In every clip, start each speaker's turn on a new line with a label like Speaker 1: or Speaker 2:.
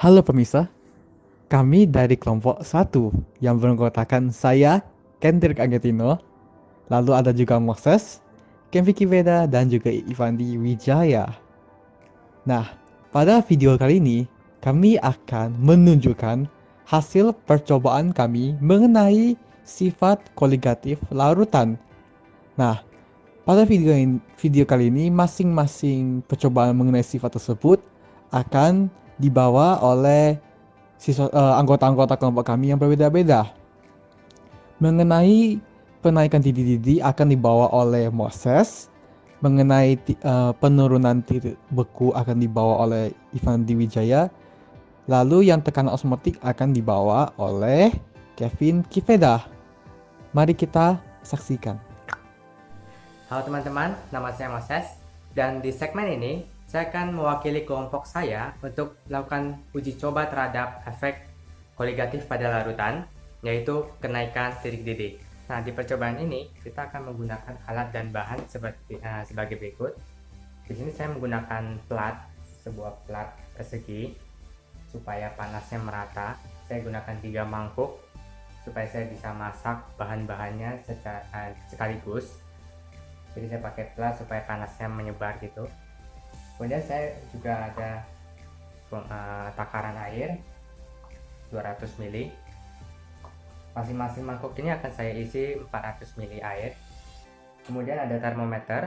Speaker 1: Halo pemirsa, kami dari kelompok 1 yang beranggotakan saya, Kendrick Agetino, lalu ada juga Moses, Ken Vicky Veda, dan juga Ivandi Wijaya. Nah, pada video kali ini, kami akan menunjukkan hasil percobaan kami mengenai sifat koligatif larutan. Nah, pada video kali ini, masing-masing percobaan mengenai sifat tersebut akan dibawa oleh anggota-anggota kelompok kami yang berbeda-beda. Mengenai penaikan didi-didi akan dibawa oleh Moses, mengenai penurunan titik beku akan dibawa oleh Ivan Diwijaya, lalu yang tekanan osmotik akan dibawa oleh Kevin Kiveda. Mari kita saksikan.
Speaker 2: Halo teman-teman, nama saya Moses dan di segmen ini saya akan mewakili kelompok saya untuk melakukan uji coba terhadap efek koligatif pada larutan, yaitu kenaikan titik didih. Nah, di percobaan ini kita akan menggunakan alat dan bahan sebagai berikut. Di sini saya menggunakan sebuah plat persegi supaya panasnya merata. Saya gunakan 3 mangkuk supaya saya bisa masak bahan-bahannya sekaligus. Jadi saya pakai plat supaya panasnya menyebar gitu. Kemudian saya juga ada takaran air 200 ml. Masing-masing mangkuk ini akan saya isi 400 ml air. Kemudian ada termometer,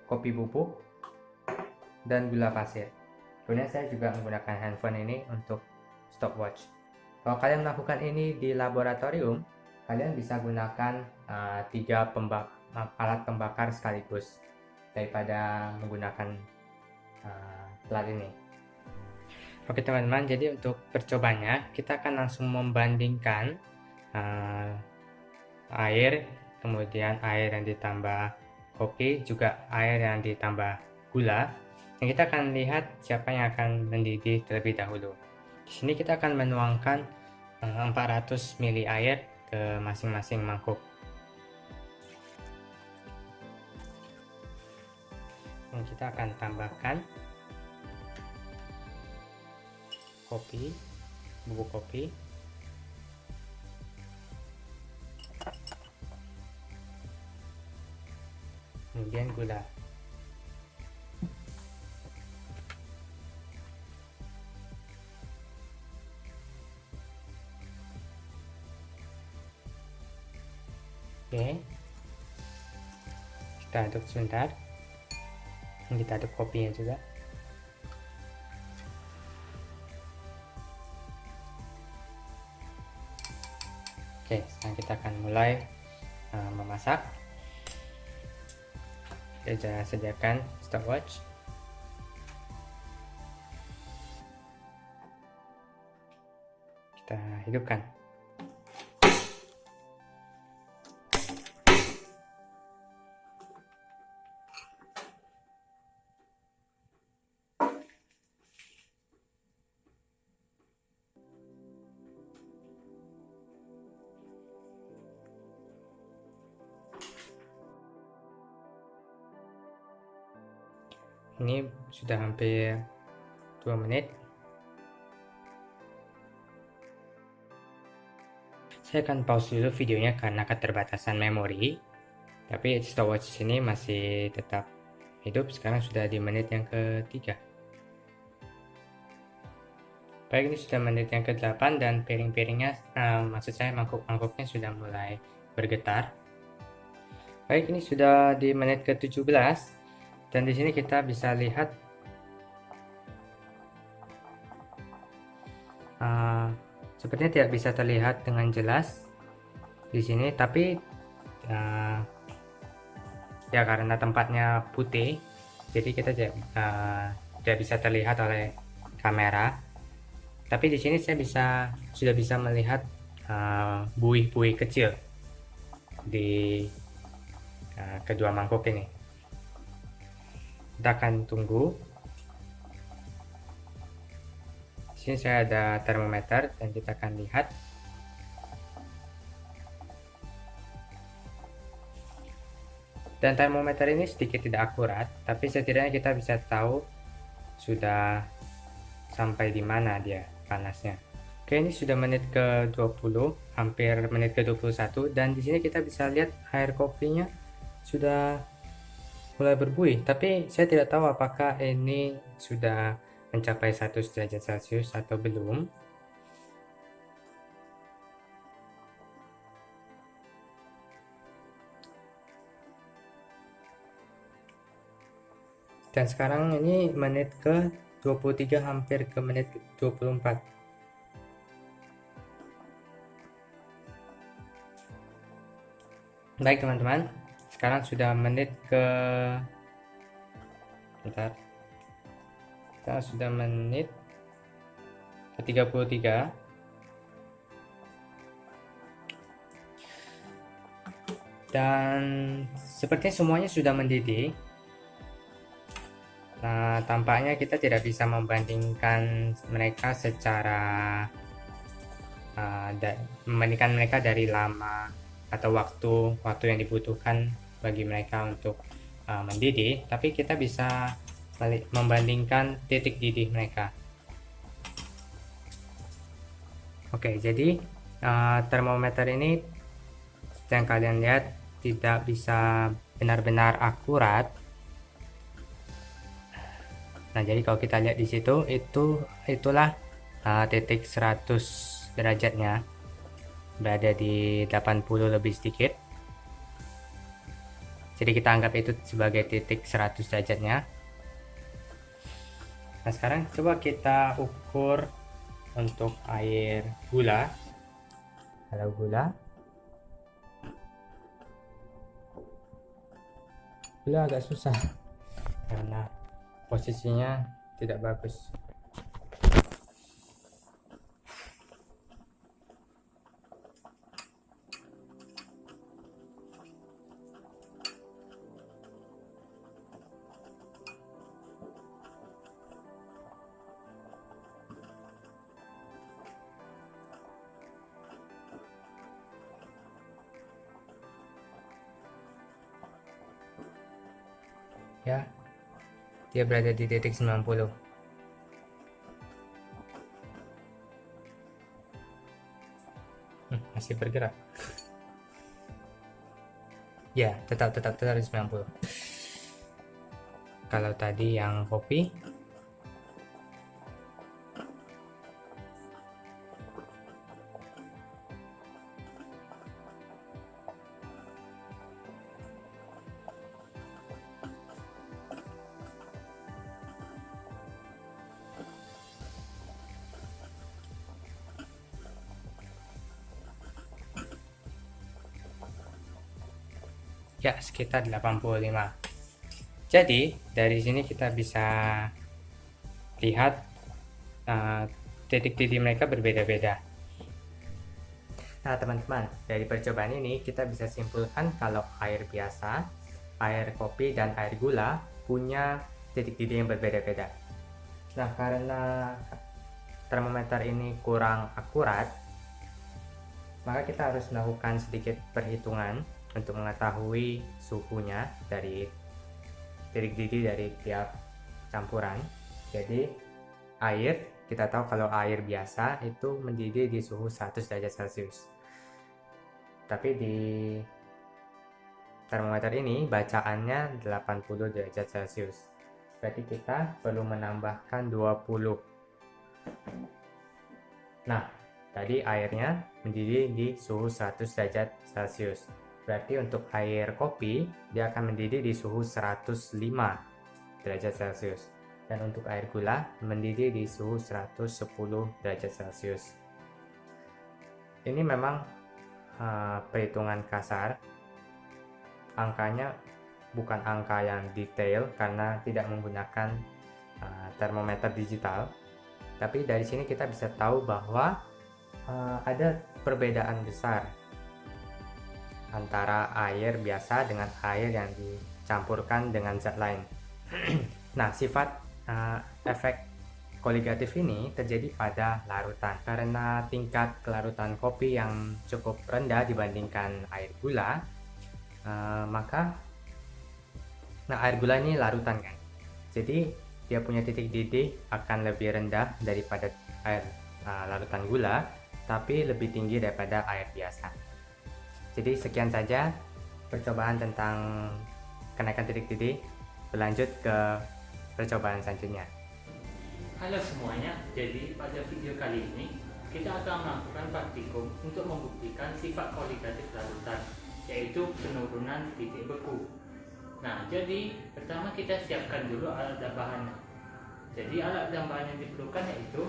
Speaker 2: kopi bubuk, dan gula pasir. Kemudian saya juga menggunakan handphone ini untuk stopwatch. Kalau kalian melakukan ini di laboratorium, kalian bisa gunakan 3 alat pembakar sekaligus daripada menggunakan plat ini. Oke teman-teman, jadi untuk percobanya kita akan langsung membandingkan air, kemudian air yang ditambah kopi, juga air yang ditambah gula. Dan kita akan lihat siapa yang akan mendidih terlebih dahulu. Di sini kita akan menuangkan 400 ml air ke masing-masing mangkuk. Dan kita akan tambahkan kopi, bubuk kopi, kemudian gula. Oke, kita aduk sebentar. Kita aduk kopinya juga. Oke, sekarang kita akan mulai memasak. Kita sediakan stopwatch. Kita hidupkan. Ini sudah hampir 2 menit. Saya akan pause dulu videonya karena keterbatasan memori. Tapi stopwatch sini masih tetap hidup. Sekarang sudah di menit yang ketiga. Baik, ini sudah menit yang ke-8 dan piring-piringnya, maksud saya mangkuk-mangkuknya sudah mulai bergetar. Baik, ini sudah di menit ke-17 dan di sini kita bisa lihat sepertinya tidak bisa terlihat dengan jelas di sini, tapi ya karena tempatnya putih, jadi kita tidak bisa terlihat oleh kamera. Tapi di sini saya sudah bisa melihat buih-buih kecil di kedua mangkuk ini. Kita akan tunggu. Di sini saya ada termometer dan kita akan lihat. Dan termometer ini sedikit tidak akurat, tapi setidaknya kita bisa tahu sudah sampai di mana dia panasnya. Oke, ini sudah menit ke 20, hampir menit ke 21, dan di sini kita bisa lihat air kopinya sudah mulai berbuih, tapi saya tidak tahu apakah ini sudah mencapai 100 derajat Celcius atau belum. Dan sekarang ini menit ke 23, hampir ke menit ke 24. Baik teman-teman, sekarang sudah menit ke bentar. Sekarang sudah menit ke 33. Dan sepertinya semuanya sudah mendidih. Nah, tampaknya kita tidak bisa membandingkan mereka secara membandingkan mereka dari lama atau waktu yang dibutuhkan bagi mereka untuk mendidih, tapi kita bisa membandingkan titik didih mereka. Oke, jadi termometer ini yang kalian lihat tidak bisa benar-benar akurat. Nah, jadi kalau kita lihat di situ, itulah titik 100 derajatnya berada di 80 lebih sedikit. Jadi kita anggap itu sebagai titik 100 derajatnya. Nah, sekarang coba kita ukur untuk air gula. Kalau gula agak susah karena posisinya tidak bagus. Ya, dia berada di titik 90. Masih bergerak. Ya, tetap di 90. Kalau tadi yang kopi ya sekitar 85. Jadi dari sini kita bisa lihat titik didih mereka berbeda-beda. Nah teman-teman, dari percobaan ini kita bisa simpulkan kalau air biasa, air kopi, dan air gula punya titik didih yang berbeda-beda. Nah, karena termometer ini kurang akurat, maka kita harus melakukan sedikit perhitungan untuk mengetahui suhunya dari titik didih dari tiap campuran. Jadi air, kita tahu kalau air biasa itu mendidih di suhu 100 derajat Celcius. Tapi di termometer ini bacaannya 80 derajat Celcius. Berarti kita perlu menambahkan 20. Nah, tadi airnya mendidih di suhu 100 derajat Celcius. Berarti untuk air kopi, dia akan mendidih di suhu 105 derajat Celcius. Dan untuk air gula, mendidih di suhu 110 derajat Celcius. Ini memang perhitungan kasar. Angkanya bukan angka yang detail karena tidak menggunakan termometer digital. Tapi dari sini kita bisa tahu bahwa ada perbedaan besar antara air biasa dengan air yang dicampurkan dengan zat lain. Nah, sifat efek koligatif ini terjadi pada larutan. Karena tingkat kelarutan kopi yang cukup rendah dibandingkan air gula, maka air gula ini larutan kan. Jadi dia punya titik didih akan lebih rendah daripada air larutan gula, tapi lebih tinggi daripada air biasa. Jadi sekian saja percobaan tentang kenaikan titik didih. Berlanjut ke percobaan selanjutnya.
Speaker 3: Halo semuanya, jadi pada video kali ini kita akan melakukan praktikum untuk membuktikan sifat koligatif larutan, yaitu penurunan titik beku. Nah, jadi pertama kita siapkan dulu alat dan bahannya. Jadi alat dan bahan yang diperlukan yaitu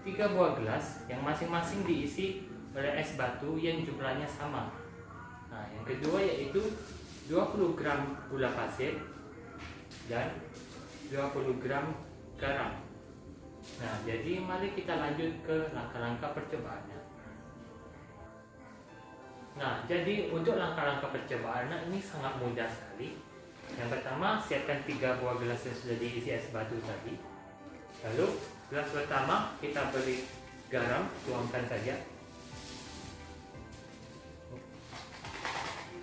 Speaker 3: 3 buah gelas yang masing-masing diisi oleh es batu yang jumlahnya sama. Nah, yang kedua yaitu 20 gram gula pasir dan 20 gram garam. Nah, jadi mari kita lanjut ke langkah-langkah percobaannya. Nah, jadi untuk langkah-langkah percobaannya ini sangat mudah sekali. Yang pertama, siapkan 3 buah gelas yang sudah diisi es batu tadi. Lalu, gelas pertama kita beri garam, tuangkan saja.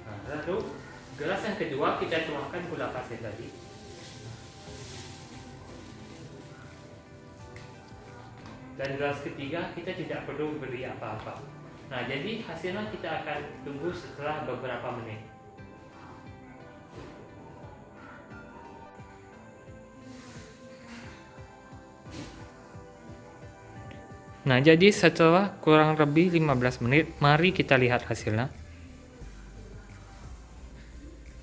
Speaker 3: Nah, lalu, gelas yang kedua kita tuangkan gula pasir tadi. Dan gelas ketiga kita tidak perlu beri apa-apa. Nah, jadi hasilnya kita akan tunggu setelah beberapa menit. Nah, jadi setelah kurang lebih 15 menit, mari kita lihat hasilnya.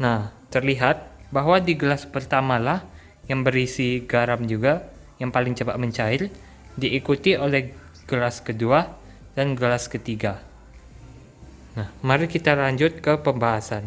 Speaker 3: Nah, terlihat bahwa di gelas pertama lah yang berisi garam juga yang paling cepat mencair, diikuti oleh gelas kedua dan gelas ketiga. Nah, mari kita lanjut ke pembahasan.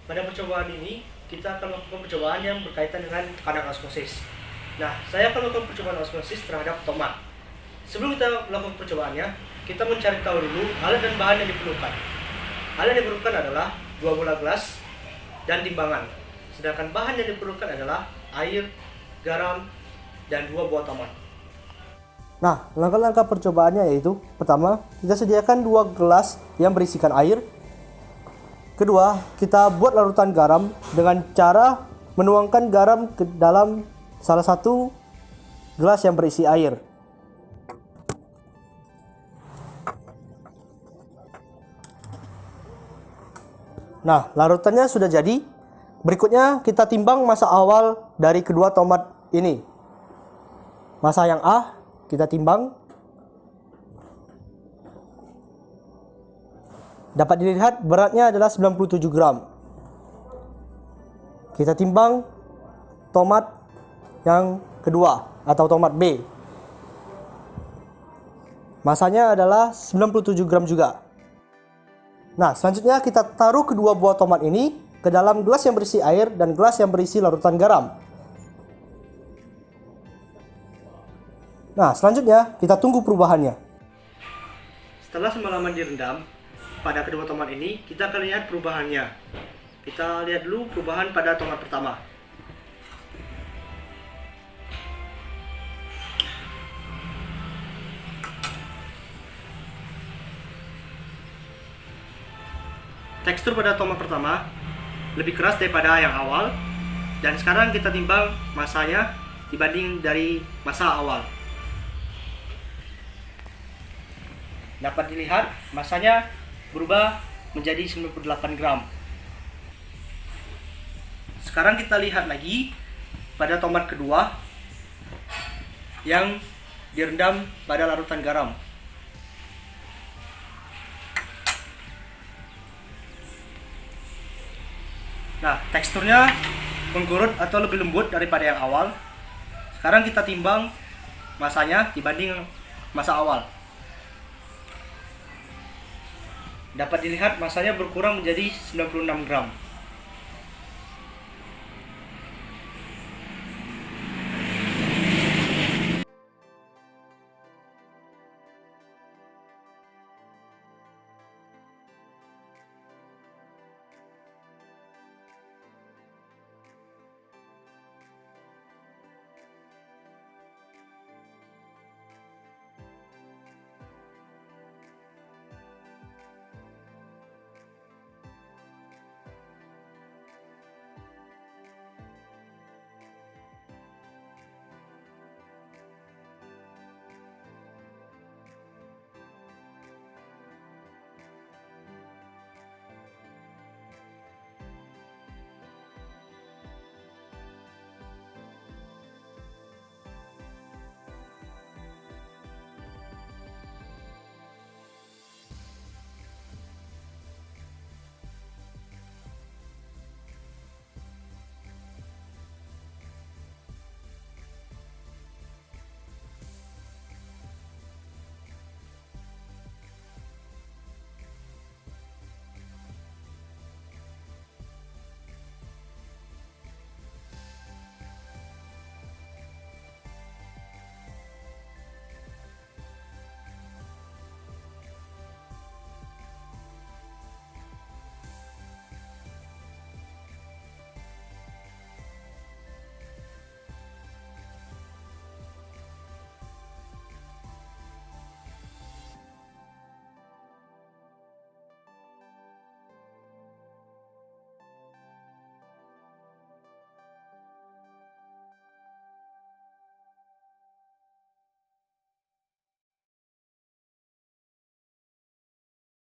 Speaker 4: Pada percobaan ini, kita akan melakukan percobaan yang berkaitan dengan tekanan osmosis. Nah, saya akan melakukan percobaan osmosis terhadap tomat. Sebelum kita melakukan percobaannya, kita mencari tahu dulu alat dan bahan yang diperlukan. Alat yang diperlukan adalah 2 bola gelas dan timbangan. Sedangkan bahan yang diperlukan adalah air, garam, dan 2 buah tomat. Nah, langkah-langkah percobaannya yaitu: pertama, kita sediakan 2 gelas yang berisikan air. Kedua, kita buat larutan garam dengan cara menuangkan garam ke dalam salah satu gelas yang berisi air. Nah, larutannya sudah jadi. Berikutnya kita timbang massa awal dari kedua tomat ini. Massa yang A kita timbang. Dapat dilihat beratnya adalah 97 gram. Kita timbang tomat yang kedua atau tomat B. Masanya adalah 97 gram juga. Nah, selanjutnya kita taruh kedua buah tomat ini ke dalam gelas yang berisi air dan gelas yang berisi larutan garam. Nah, selanjutnya kita tunggu perubahannya. Setelah semalaman direndam, pada kedua tomat ini kita akan lihat perubahannya. Kita lihat dulu perubahan pada tomat pertama. tekstur pada tomat pertama lebih keras daripada yang awal, dan sekarang kita timbang masanya dibanding dari masa awal. Dapat dilihat masanya berubah menjadi 98 gram. Sekarang kita lihat lagi pada tomat kedua yang direndam pada larutan garam. Nah, teksturnya menggurut atau lebih lembut daripada yang awal. Sekarang kita timbang masanya dibanding masa awal. Dapat dilihat masanya berkurang menjadi 96 gram.